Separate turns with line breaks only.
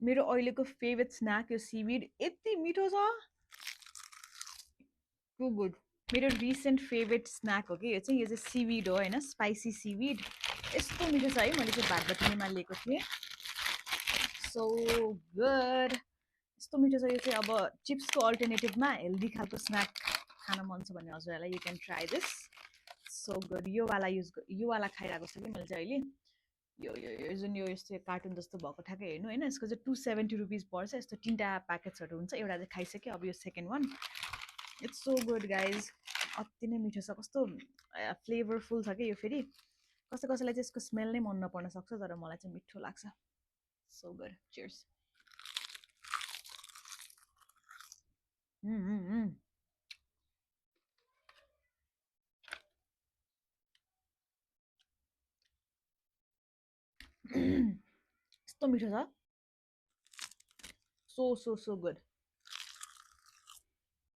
मेरो अहिलेको favourite snack यो सीवीड यति मिठो छ टु गुड मेरो रिसेन्ट फेभरेट स्नैक हो कि यो चाहिँ सीवीड हो हैन स्पाइसी सीवीड यस्तो मिठो छ है मैले चाहिँ भात बटुलेमा लिएको थिएँ सो गुड यस्तो मिठो छ यो चाहिँ अब चिप्सको अल्टरनेटिभमा हेल्दी खालको स्नैक खान मन छ भने हजुरहरूलाई you can try this so good यो वाला खाइरहेको छु कि मैले चाहिँ अहिले यो जुन यो यस्तो कार्टुन जस्तो भएको ठ्याक्कै हेर्नु होइन यसको चाहिँ 270 रुपिस पर्छ यस्तो तीनटा प्याकेट्सहरू हुन्छ एउटा चाहिँ खाइसक्यो अब यो second one it's so good guys अति नै मिठो छ कस्तो फ्लेभरफुल छ कि यो फेरि कसैलाई चाहिँ यसको स्मेल नै मन नपर्न सक्छ तर मलाई चाहिँ मिठो लाग्छ सो गुड चियर्स यस्तो मिठो छ सो गुड